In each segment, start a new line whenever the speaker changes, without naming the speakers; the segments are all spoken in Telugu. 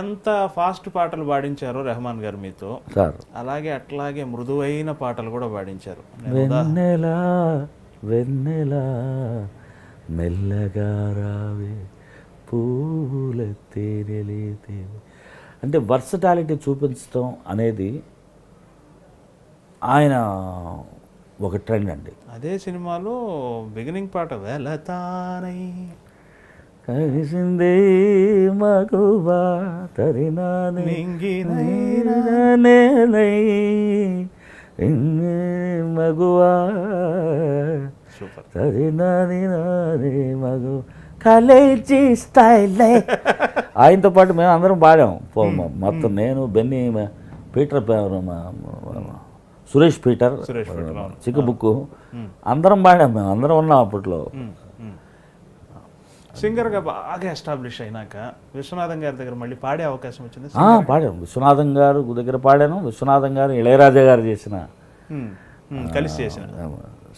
ఎంత ఫాస్ట్ పాటలు పాడించారో రెహమాన్ గారు మీతో, అలాగే అట్లాగే మృదువైన పాటలు కూడా పాడించారు.
వెన్నెలా వెన్నెలా మెల్లగా రావే పూల తేనెలేతే, అంటే వర్సటాలిటీ చూపించడం అనేది ఆయన ఒక ట్రెండ్ అండి.
అదే సినిమాలో బిగినింగ్ పాట వెలతానై
కలిసిందే మగువా తరినానే మగువా తరినాని నానే మగు కాలేజీ స్టైల్. ఆయనతో పాటు మేము అందరం పాడాము మొత్తం. నేను బెన్నీ, పీటర్, సురేష్ పీటర్, చిక్కుబుక్కు అందరం పాడాం. మేము అందరం ఉన్నాం అప్పట్లో.
సింగర్గా బాగా ఎస్టాబ్లిష్ అయినాక విశ్వనాథం గారి దగ్గర మళ్ళీ పాడే అవకాశం వచ్చింది.
పాడాను, విశ్వనాథం గారు దగ్గర పాడాను. విశ్వనాథం గారు ఇళయరాజా గారు చేసిన
కలిసి చేసిన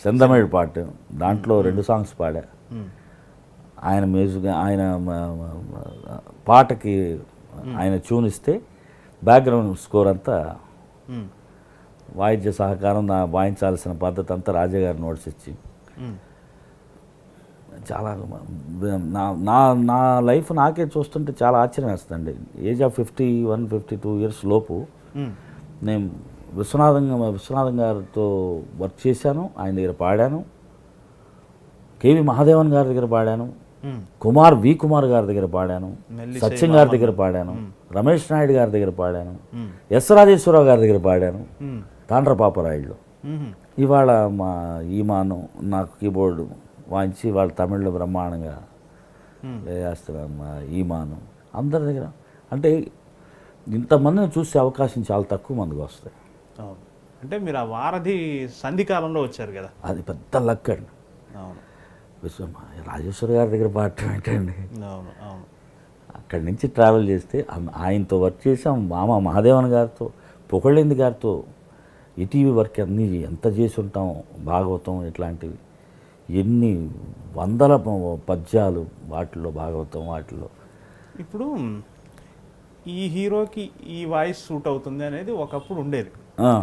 సెందమేడు పాట, దాంట్లో 2 సాంగ్స్ పాడా. ఆయన మ్యూజిక్, ఆయన పాటకి ఆయన ట్యూన్ ఇస్తే బ్యాక్గ్రౌండ్ స్కోర్ అంతా వాయిద్య సహకారం, వాయించాల్సిన పద్ధతి అంతా రాజాగారి నోట్స్ ఇచ్చి చాలా నా లైఫ్ నాకే చూస్తుంటే చాలా ఆశ్చర్యం వేస్తుందండి. ఏజ్ ఆఫ్ 51-52 ఇయర్స్ లోపు నేను విశ్వనాథం గారితో వర్క్ చేశాను. ఆయన దగ్గర పాడాను. కేవి మహాదేవన్ గారి దగ్గర పాడాను. వి కుమార్ గారి దగ్గర పాడాను. సత్యం గారి దగ్గర పాడాను. రమేష్ నాయుడు గారి దగ్గర పాడాను. ఎస్ రాజేశ్వరరావు గారి దగ్గర పాడాను. తాండ్రపాపరాయుడులో. ఇవాళ మా ఈమాను నాకు కీబోర్డు వాయించి వాళ్ళు తమిళ్లో బ్రహ్మాండంగా వేస్తున్నాను. మా ఈమాను అందరి దగ్గర. అంటే ఇంతమందిని చూసే అవకాశం చాలా తక్కువ మందికి వస్తాయి.
అంటే మీరు ఆ వారధి సంధికాలంలో వచ్చారు కదా,
అది పెద్ద లక్ అండి. రాజేశ్వర గారి దగ్గర పాడటం ఏంటండి. అక్కడి నుంచి ట్రావెల్ చేస్తే ఆయనతో వర్క్ చేసాం. మామ మహాదేవన్ గారితో, పొగళ్ళింది గారితో ఈటీవీ వర్క్ అన్నీ ఎంత చేసి ఉంటాం. భాగవతం ఇట్లాంటివి ఎన్ని వందల పద్యాలు వాటిల్లో, భాగవతం వాటిల్లో.
ఇప్పుడు ఈ హీరోకి ఈ వాయిస్ సూట్ అవుతుంది అనేది ఒకప్పుడు ఉండేది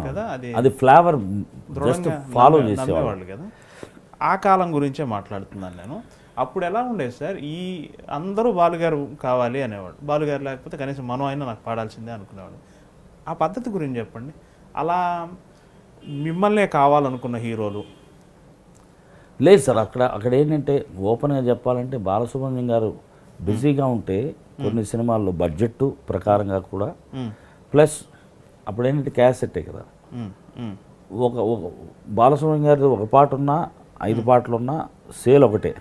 కదా,
అది ఫ్లేవర్ జస్ట్ ఫాలో చేసేవాళ్ళు
కదా. ఆ కాలం గురించే మాట్లాడుతున్నాను నేను. అప్పుడు ఎలా ఉండేది సార్? ఈ అందరూ బాలుగారు కావాలి అనేవాడు. బాలుగారు లేకపోతే కనీసం మనం అయినా నాకు పాడాల్సిందే అనుకునేవాడు. ఆ పద్ధతి గురించి చెప్పండి. అలా మిమ్మల్నే కావాలనుకున్న హీరోలు
లేదు సార్. అక్కడ ఏంటంటే ఓపెన్గా చెప్పాలంటే బాలసుబ్రహ్మణ్యం గారు బిజీగా ఉంటే కొన్ని సినిమాల్లో బడ్జెట్ ప్రకారంగా కూడా, ప్లస్ అప్పుడు ఏంటంటే క్యాసెట్టే కదా. ఒక బాలసుబ్రహ్మణ్యం గారి ఒక పాట ఉన్నా 5 పాటలు ఉన్నా సేల్ ఒకటే.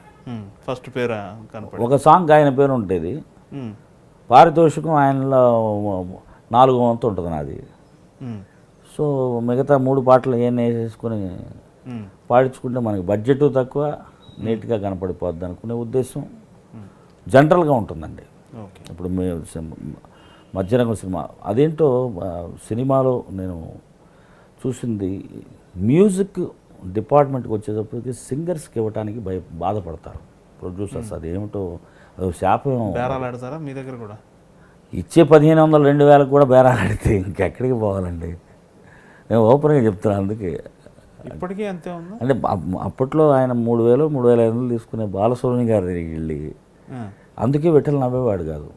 ఫస్ట్ పేరు
ఒక సాంగ్ ఆయన పేరు ఉంటుంది, పారితోషికం ఆయనలో 4వ వంతు ఉంటుంది నాది. సో మిగతా 3 పాటలు ఏమైనా వేసేసుకొని పాడించుకుంటే మనకి బడ్జెట్ తక్కువ, నీట్గా కనపడిపోద్ది అనుకునే ఉద్దేశం జనరల్గా ఉంటుందండి. ఇప్పుడు మధ్యరంగం సినిమా అదేంటో సినిమాలో నేను చూసింది, మ్యూజిక్ డిపార్ట్మెంట్కి వచ్చేటప్పటికి సింగర్స్కి ఇవ్వడానికి బాధపడతారు ప్రొడ్యూసర్స్. అదేమిటో శాపం.
బేరాలాడతారా మీ దగ్గర కూడా?
ఇచ్చే 1500-2000 కూడా బేరాలాడితే ఇంకెక్కడికి పోవాలండి. నేను ఓపెన్గా చెప్తున్నాను. అందుకే
ఇప్పటికీ అంతే ఉంది.
అంటే అప్పట్లో ఆయన 3000-3500 తీసుకునే బాలసుబ్రహ్మణ్యం గారి దగ్గరికి వెళ్ళి, అందుకే వెట్టలు నవ్వేవాడు కాదు.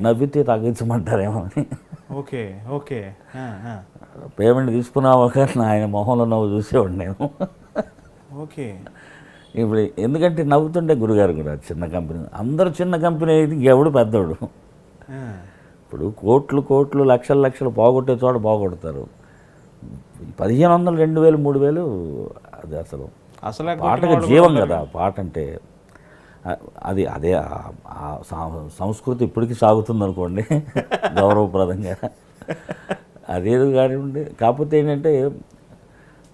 నవ్వితే తగ్గించమంటారేమో అని. పేమెంట్ తీసుకున్నావా కానీ ఆయన మొహంలో నవ్వు చూసేవాడు నేను. ఇప్పుడు ఎందుకంటే నవ్వుతుండే గురుగారు కూడా చిన్న కంపెనీ, అందరూ చిన్న కంపెనీ అయితే ఎవడు పెద్దోడు. ఇప్పుడు కోట్లు లక్షలు పోగొట్టే చోట పోగొడతారు. 1500-2000-3000 అది అసలు పాటకి జీవం కదా. పాట అంటే అదే సంస్కృతి ఇప్పటికీ సాగుతుంది అనుకోండి గౌరవప్రదంగా. అదేదో కానివ్వండి. కాకపోతే ఏంటంటే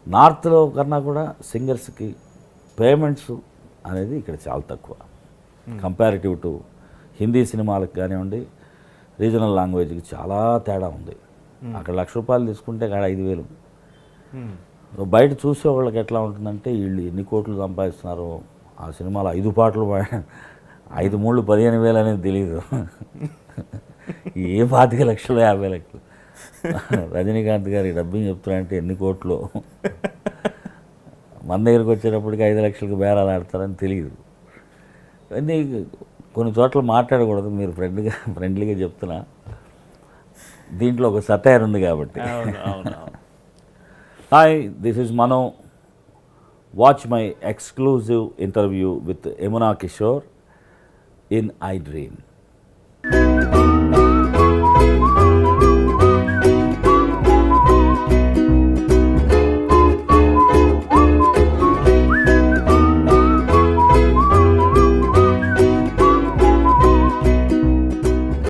నార్త్లో కన్నా కూడా సింగర్స్కి పేమెంట్స్ అనేది ఇక్కడ చాలా తక్కువ కంపారిటివ్ టు హిందీ సినిమాలకు కానివ్వండి, రీజనల్ లాంగ్వేజ్కి చాలా తేడా ఉంది. అక్కడ 1,00,000 రూపాయలు తీసుకుంటే అక్కడ 5,000 బయట చూసే వాళ్ళకి ఎట్లా ఉంటుందంటే వీళ్ళు ఎన్ని కోట్లు సంపాదిస్తున్నారు, ఆ సినిమాలో 5 పాటలు 5 మూళ్ళు 15,000 అనేది తెలియదు. ఏ 25 లక్షలు 50 లక్షలు రజనీకాంత్ గారి డబ్బింగ్ చెప్తున్నారంటే ఎన్ని కోట్లు, మన దగ్గరికి వచ్చేటప్పటికి 5 లక్షలకు బేరాలు ఆడతారని తెలియదు. అన్నీ కొన్ని చోట్ల మాట్లాడకూడదు, మీరు ఫ్రెండ్లీగా చెప్తున్నా, దీంట్లో ఒక సటైర్ ఉంది కాబట్టి. Hi, this is Mano. Watch my exclusive interview with Yamuna Kishore in I dream.